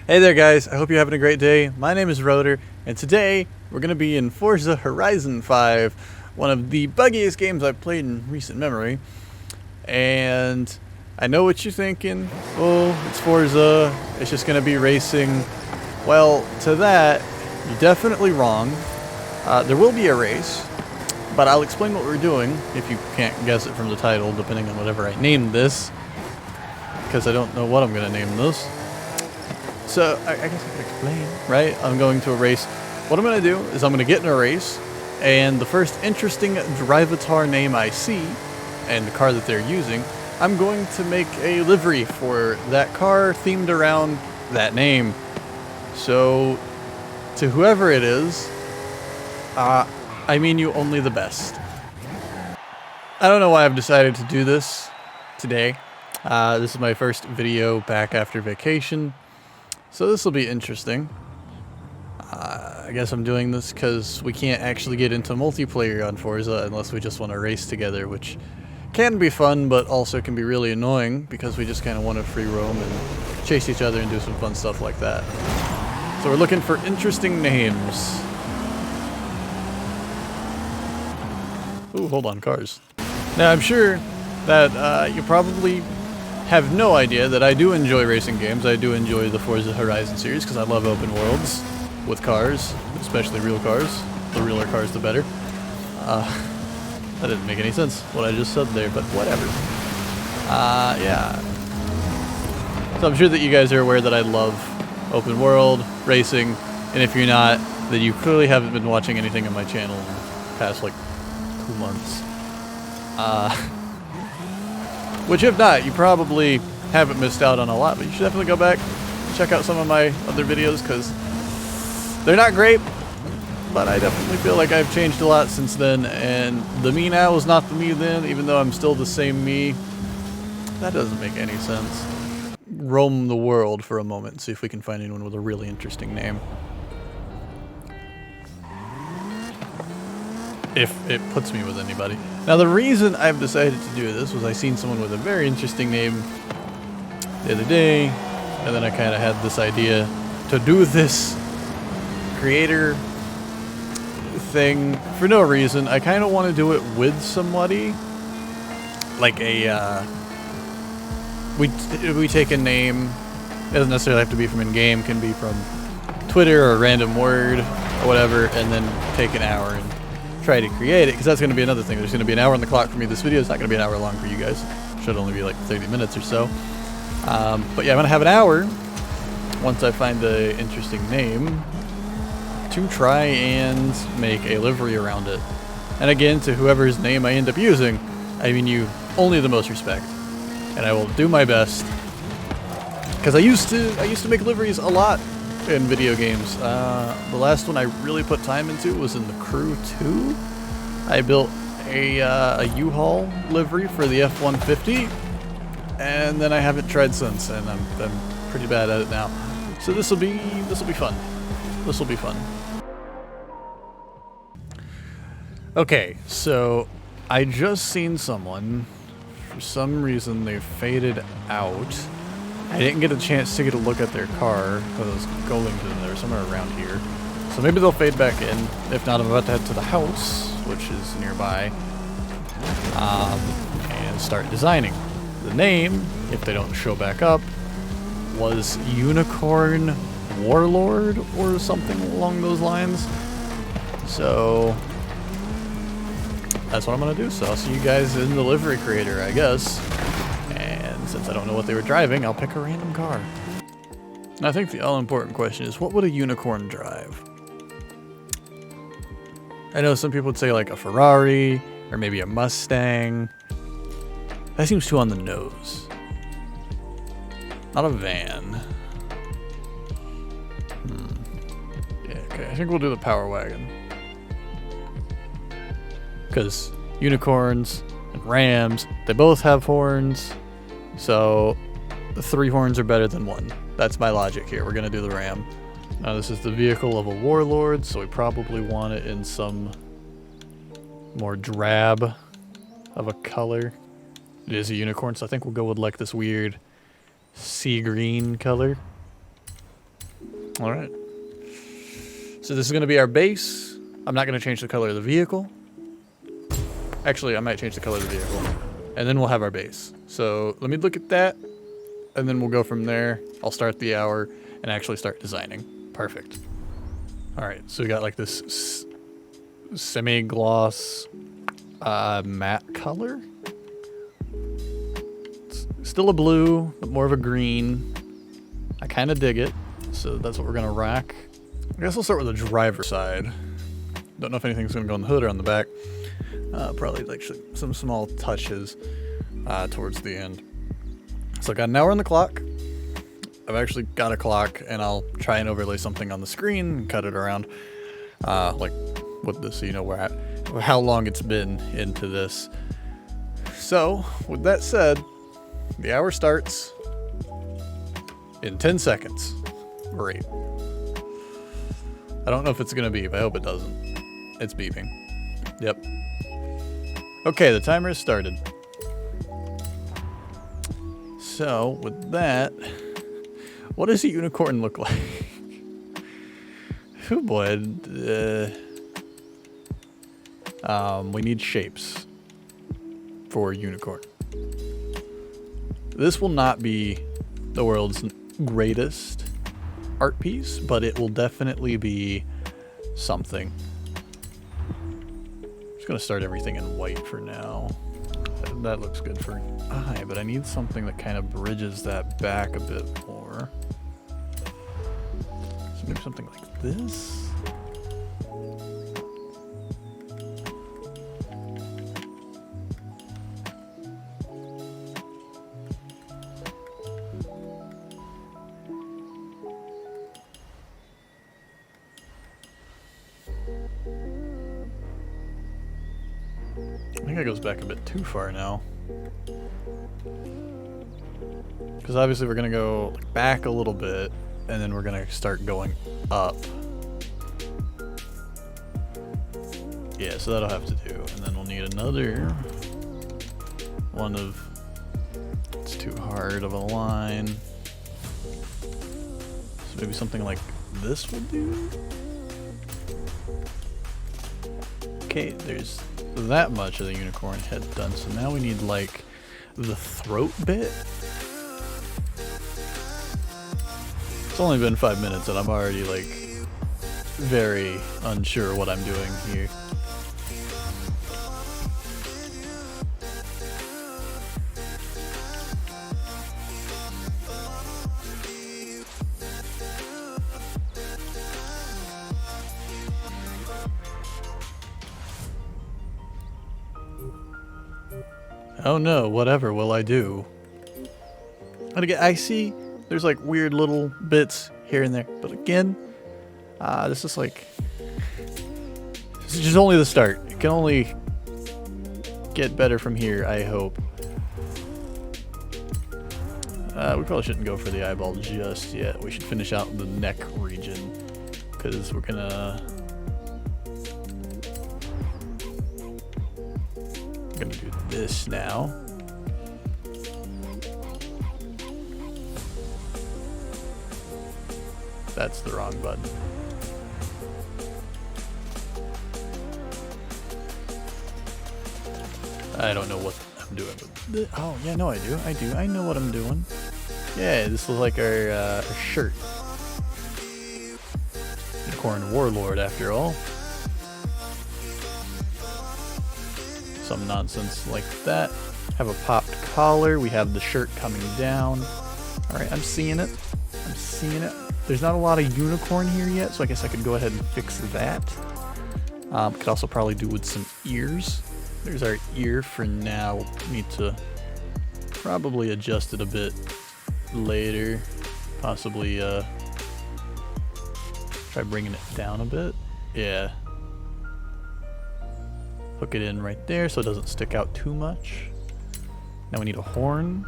Hey there guys, I hope you're having a great day. My name is Rodor, and today we're going to be in Forza Horizon 5, one of the buggiest games I've played in recent memory. And I know what you're thinking, oh, it's Forza, it's just going to be racing. Well, to that, you're definitely wrong. There will be a race, but I'll explain what we're doing, if you can't guess it from the title, depending on whatever I named this, because I don't know what I'm going to name this. So, I guess I can explain, right? I'm going to a race. What I'm going to do is I'm going to get in a race, and the first interesting drivatar name I see, and the car that they're using, I'm going to make a livery for that car themed around that name. So, to whoever it is, I mean you only the best. I don't know why I've decided to do this today. This is my first video back after vacation. So this will be interesting. I guess I'm doing this because we can't actually get into multiplayer on Forza unless we just want to race together, which can be fun, but also can be really annoying because we just kind of want to free roam and chase each other and do some fun stuff like that. So we're looking for interesting names. Ooh, hold on, cars. Now I'm sure that you probably have no idea that I do enjoy racing games. I do enjoy the Forza Horizon series because I love open worlds with cars, especially real cars. The realer cars, the better. That didn't make any sense, what I just said there, but whatever. Yeah. So I'm sure that you guys are aware that I love open world, racing, and if you're not, then you clearly haven't been watching anything on my channel in the past, like, 2 months. Which, if not, you probably haven't missed out on a lot, but you should definitely go back and check out some of my other videos, because they're not great, but I definitely feel like I've changed a lot since then, and the me now is not the me then, even though I'm still the same me. That doesn't make any sense. Roam the world for a moment and see if we can find anyone with a really interesting name. If it puts me with anybody. Now the reason I've decided to do this was I seen someone with a very interesting name the other day, and then I kind of had this idea to do this creator thing for no reason. I kind of want to do it with somebody, like a we take a name. It doesn't necessarily have to be from in-game, can be from Twitter or a random word or whatever, and then take an hour and try to create it, because that's going to be another thing. There's going to be an hour on the clock for me. This video is not going to be an hour long for you guys. It should only be like 30 minutes or so. But yeah, I'm going to have an hour once I find an interesting name to try and make a livery around it. And again, to whoever's name I end up using, I mean you only the most respect. And I will do my best, because I used to make liveries a lot in video games. The last one I really put time into was in The Crew 2. I built a U-Haul livery for the F-150, and then I haven't tried since, and I'm pretty bad at it now. So this will be fun. This will be fun. Okay, so I just seen someone. For some reason they faded out. I didn't get a chance to get a look at their car because I was going to them. They were somewhere around here. So maybe they'll fade back in. If not, I'm about to head to the house, which is nearby, and start designing. The name, if they don't show back up, was Unicorn Warlord or something along those lines. So that's what I'm going to do. So I'll see you guys in the livery creator, I guess. Since I don't know what they were driving, I'll pick a random car. And I think the all-important question is, what would a unicorn drive? I know some people would say like a Ferrari, or maybe a Mustang. That seems too on the nose. Not a van. Yeah, okay, I think we'll do the Power Wagon. Because unicorns and rams, they both have horns. So, the 3 horns are better than 1. That's my logic here. We're going to do the ram. Now, this is the vehicle of a warlord, so we probably want it in some more drab of a color. It is a unicorn, so I think we'll go with like this weird sea green color. All right. So this is going to be our base. I'm not going to change the color of the vehicle. Actually, I might change the color of the vehicle. And then we'll have our base. So let me look at that. And then we'll go from there. I'll start the hour and actually start designing. Perfect. All right. So we got like this semi-gloss matte color. It's still a blue, but more of a green. I kind of dig it. So that's what we're going to rock. I guess we'll start with the driver's side. Don't know if anything's going to go on the hood or on the back. Probably like some small touches towards the end. So I got an hour on the clock. I've actually got a clock, and I'll try and overlay something on the screen and cut it around, like with this, so you know where how long it's been into this. So with that said, the hour starts in 10 seconds. Great. I don't know if it's gonna beep. I hope it doesn't. It's beeping. Yep. Okay, the timer has started. So, with that, what does a unicorn look like? Oh boy. We need shapes for unicorn. This will not be the world's greatest art piece, but it will definitely be something. Just gonna start everything in white for now. That looks good for an eye, but I need something that kind of bridges that back a bit more. So maybe something like this. I think that goes back a bit too far now. Because obviously we're going to go back a little bit, and then we're going to start going up. Yeah, so that'll have to do. And then we'll need another one of... It's too hard of a line. So maybe something like this will do? Okay, there's that much of the unicorn head done. So now we need like the throat bit. It's only been 5 minutes and I'm already like very unsure what I'm doing here. Oh no, whatever will I do? And again, I see there's like weird little bits here and there, but again, this is like, this is just only the start. It can only get better from here, I hope. We probably shouldn't go for the eyeball just yet. We should finish out the neck region, because we're gonna do this now. That's the wrong button. I don't know what I'm doing with this. Oh, yeah, no, I do. I know what I'm doing. Yeah, this looks like our shirt. Unicorn Warlord, after all. Some nonsense like that. Have a popped collar. We have the shirt coming down. Alright, I'm seeing it. I'm seeing it. There's not a lot of unicorn here yet, so I guess I could go ahead and fix that. Could also probably do with some ears. There's our ear for now. We'll need to probably adjust it a bit later. Possibly try bringing it down a bit. Yeah. Hook it in right there so it doesn't stick out too much. Now we need a horn.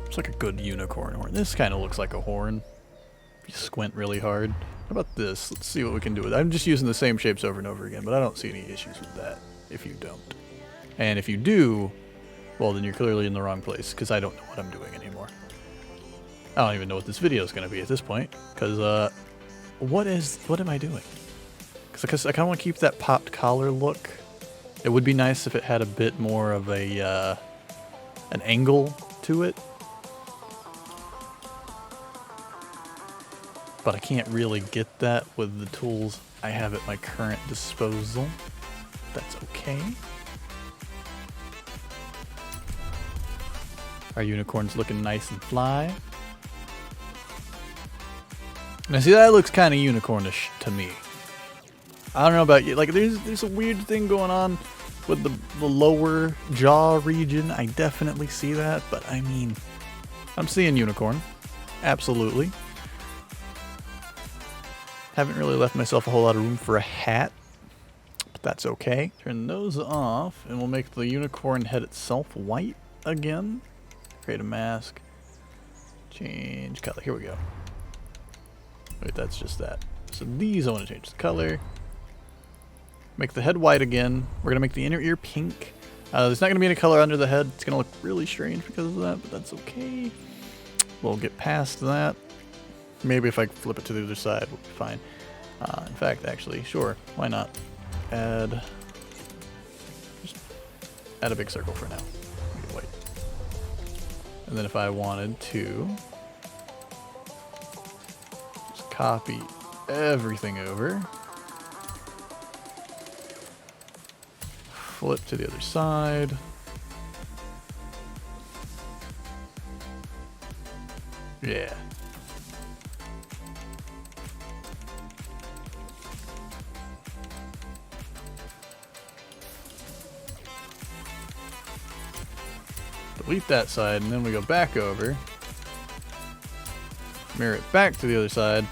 Looks like a good unicorn horn. This kind of looks like a horn. If you squint really hard. How about this? Let's see what we can do with it. I'm just using the same shapes over and over again, but I don't see any issues with that if you don't. And if you do, well, then you're clearly in the wrong place because I don't know what I'm doing anymore. I don't even know what this video is going to be at this point, because what am I doing? Because I kind of want to keep that popped collar look. It would be nice if it had a bit more of a an angle to it, but I can't really get that with the tools I have at my current disposal. That's okay. Our unicorn's looking nice and fly. Now see, that looks kind of unicornish to me. I don't know about you. Like, there's a weird thing going on with the lower jaw region. I definitely see that, but I mean, I'm seeing unicorn. Absolutely. Haven't really left myself a whole lot of room for a hat, but that's okay. Turn those off, and we'll make the unicorn head itself white again. Create a mask. Change color. Here we go. Wait, that's just that. So these I want to change the color. Make the head white again. We're going to make the inner ear pink. There's not going to be any color under the head. It's going to look really strange because of that, but that's okay. We'll get past that. Maybe if I flip it to the other side, we'll be fine. In fact, actually, sure. Why not? Just add a big circle for now. Make it white. And then if I wanted to just copy everything over, flip to the other side. Yeah. Delete that side, and then we go back over. Mirror it back to the other side.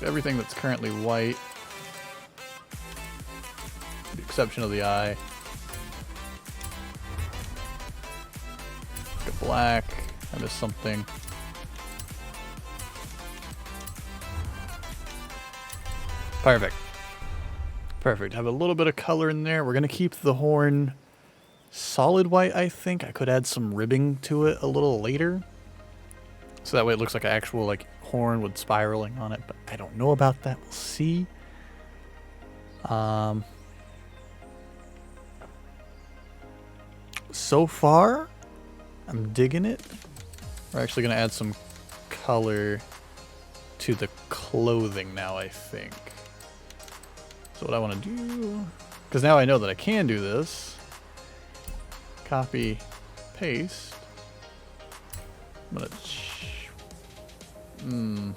Everything that's currently white, with the exception of the eye. Go black. I missed something. Perfect. Perfect. Have a little bit of color in there. We're going to keep the horn solid white, I think. I could add some ribbing to it a little later, so that way it looks like an actual like horn with spiraling on it, but I don't know about that. We'll see. So far, I'm digging it. We're actually going to add some color to the clothing now, I think. So what I want to do, because now I know that I can do this, copy, paste. I'm going to,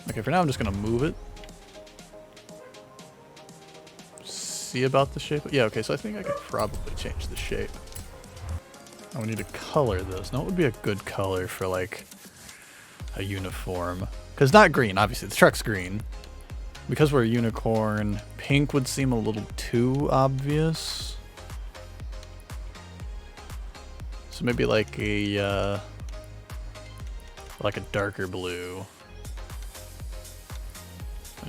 okay, for now I'm just going to move it. See about the shape? Yeah, okay, so I think I could probably change the shape. I would need to color this. Now, what would be a good color for, like, a uniform? Because not green, obviously. The truck's green. Because we're a unicorn, pink would seem a little too obvious. So maybe like a darker blue.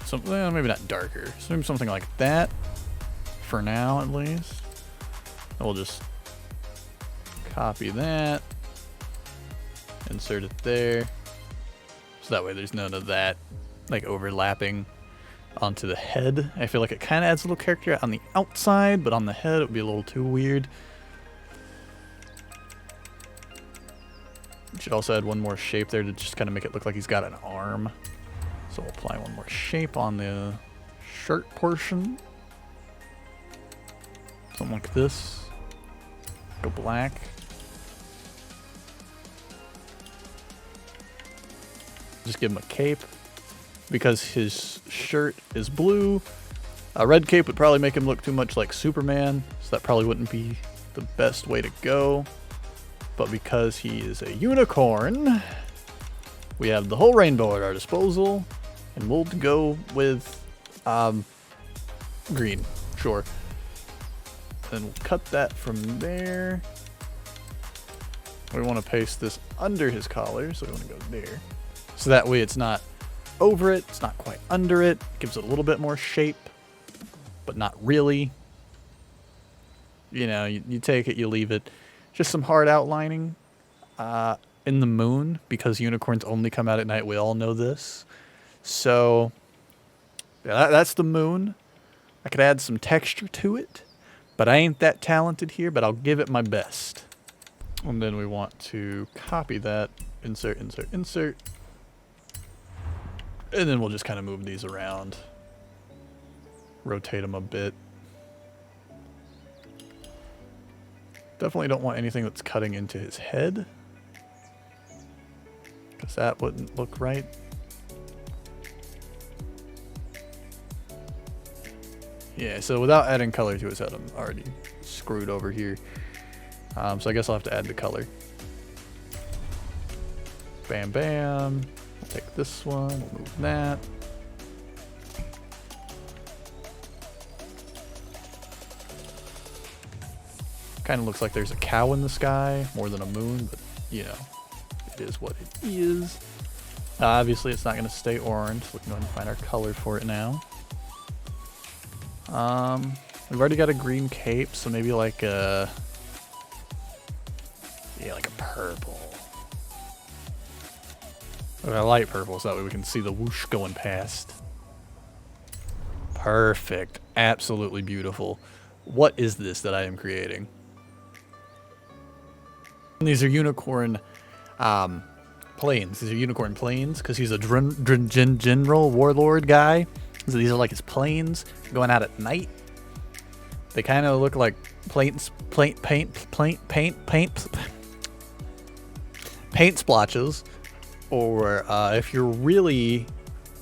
Something, well, maybe not darker. So maybe something like that. For now, at least. And we'll just copy that. Insert it there. So that way there's none of that like overlapping onto the head. I feel like it kind of adds a little character on the outside, but on the head it would be a little too weird. We should also add one more shape there to just kind of make it look like he's got an arm. So we'll apply one more shape on the shirt portion. Something like this. Go black. Just give him a cape. Because his shirt is blue, a red cape would probably make him look too much like Superman, so that probably wouldn't be the best way to go. But because he is a unicorn, we have the whole rainbow at our disposal, and we'll go with green, sure. Then we'll cut that from there. We want to paste this under his collar, so we want to go there. So that way it's not over it, it's not quite under it, gives it a little bit more shape, but not really. You know, you take it, you leave it. Just some hard outlining in the moon, because unicorns only come out at night. We all know this. So yeah, that's the moon. I could add some texture to it, but I ain't that talented here, but I'll give it my best. And then we want to copy that, insert, insert, insert. And then we'll just kind of move these around. Rotate them a bit. Definitely don't want anything that's cutting into his head, because that wouldn't look right. Yeah, so without adding color to his head, I'm already screwed over here. So I guess I'll have to add the color. Bam, bam. We'll take this one, we'll move that. Kind of looks like there's a cow in the sky more than a moon, but you know, it is what it is. Obviously, it's not going to stay orange. We can go ahead and find our color for it now. We've already got a green cape, so maybe like a, yeah, like a purple. Or a light purple, so that way we can see the whoosh going past. Perfect. Absolutely beautiful. What is this that I am creating? These are unicorn planes. These are unicorn planes because he's a general warlord guy. So these are like his planes going out at night. They kind of look like paint splotches. Or if you're really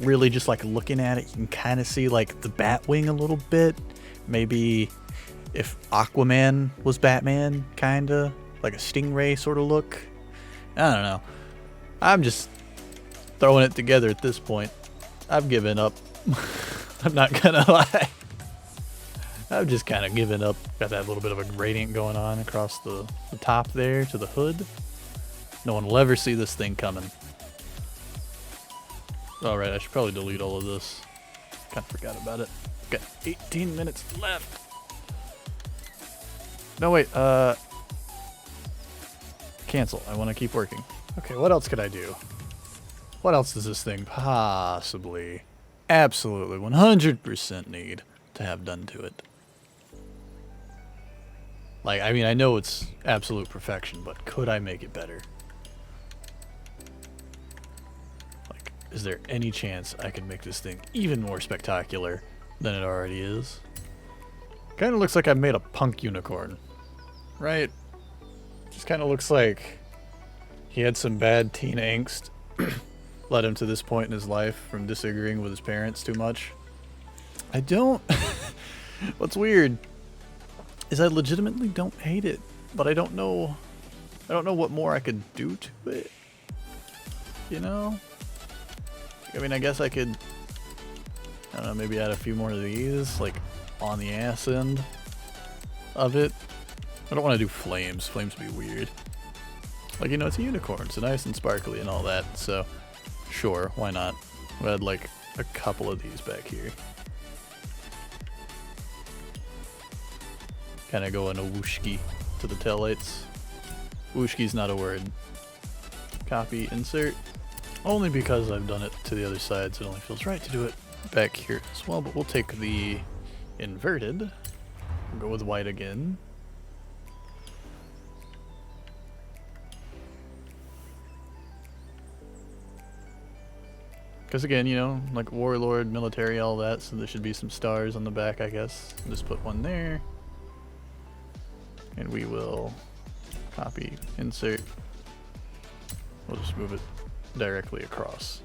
just like looking at it, you can kind of see like the bat wing a little bit. Maybe if Aquaman was Batman, kind of like a stingray sort of look. I don't know. I'm just throwing it together at this point. I've given up. I'm not gonna lie. I've just kind of given up. Got that little bit of a gradient going on across the top there to the hood. No one will ever see this thing coming. Alright, I should probably delete all of this. Kind of forgot about it. Got 18 minutes left. No, wait, cancel. I want to keep working. Okay, what else could I do? What else does this thing possibly, absolutely, 100% need to have done to it? Like, I mean, I know it's absolute perfection, but could I make it better? Like, is there any chance I could make this thing even more spectacular than it already is? Kind of looks like I made a punk unicorn, right? Just kind of looks like he had some bad teen angst. Led him to this point in his life from disagreeing with his parents too much. I don't... What's weird is I legitimately don't hate it, but I don't know what more I could do to it. You know? I mean, I guess I could, I don't know, maybe add a few more of these, like, on the ass end of it. I don't want to do flames. Flames would be weird. Like, you know, it's a unicorn, so nice and sparkly and all that, so sure, why not? We'll add, like, a couple of these back here. Kind of go in a whooshki to the taillights. Whooshki's not a word. Copy, insert. Only because I've done it to the other side, so it only feels right to do it back here as well. But we'll take the inverted. We'll go with white again. Because again, you know, like warlord, military, all that, so there should be some stars on the back, I guess. I'll just put one there. And we will copy, insert. We'll just move it directly across.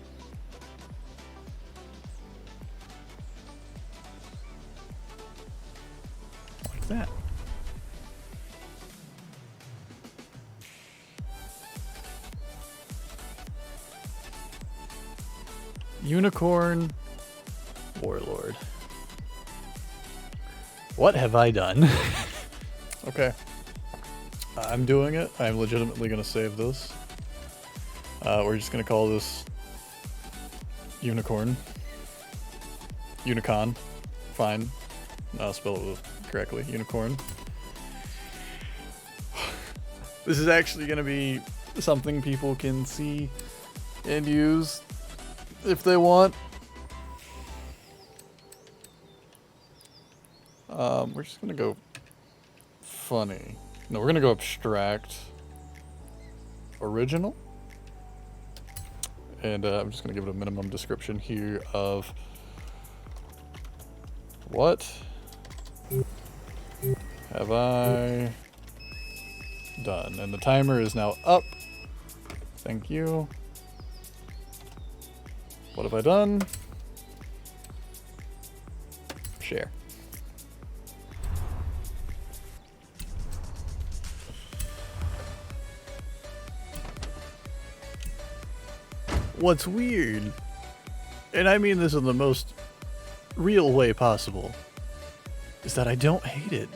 Like that. Unicorn warlord. What have I done? Okay. I'm doing it. I'm legitimately going to save this. We're just going to call this unicorn. Unicon. Fine. I'll spell it correctly. Unicorn. This is actually going to be something people can see and use if they want. We're just going to go funny. No, we're going to go abstract. Original. And I'm just going to give it a minimum description here of what have I done? And the timer is now up. Thank you. What have I done? Share. What's weird, and I mean this in the most real way possible, is that I don't hate it.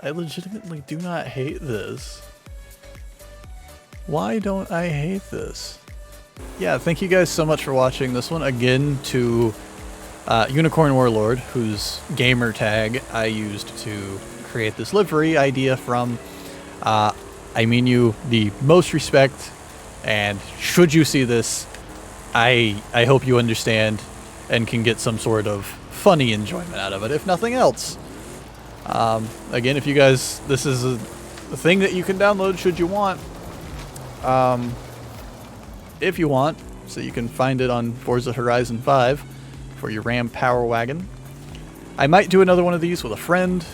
I legitimately do not hate this. Why don't I hate this? Yeah, thank you guys so much for watching this one. Again, to Unicorn Warlord, whose gamer tag I used to create this livery idea from. I mean you the most respect, and should you see this, I hope you understand and can get some sort of funny enjoyment out of it, if nothing else. Again, if you guys, this is a thing that you can download should you want. If you want, so you can find it on Forza Horizon 5 for your Ram Power Wagon. I might do another one of these with a friend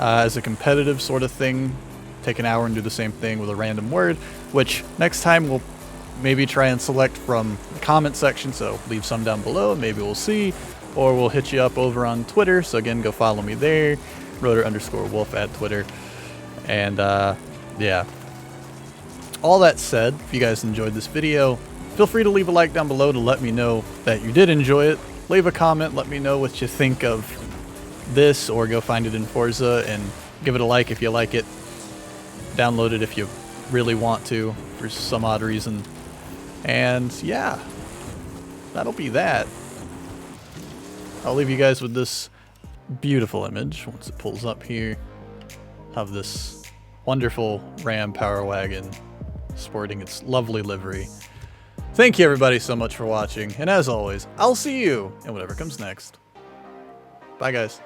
as a competitive sort of thing. Take an hour and do the same thing with a random word, which next time we'll maybe try and select from the comment section, so leave some down below and maybe we'll see, or we'll hit you up over on Twitter. So again, go follow me there, Rodor_Wolf at Twitter. And yeah. All that said, if you guys enjoyed this video, feel free to leave a like down below to let me know that you did enjoy it. Leave a comment, let me know what you think of this, or go find it in Forza and give it a like if you like it. Download it if you really want to, for some odd reason. And yeah, that'll be that. I'll leave you guys with this beautiful image, once it pulls up here, of this wonderful Ram Power Wagon sporting its lovely livery. Thank you everybody so much for watching, and as always, I'll see you in whatever comes next. Bye guys.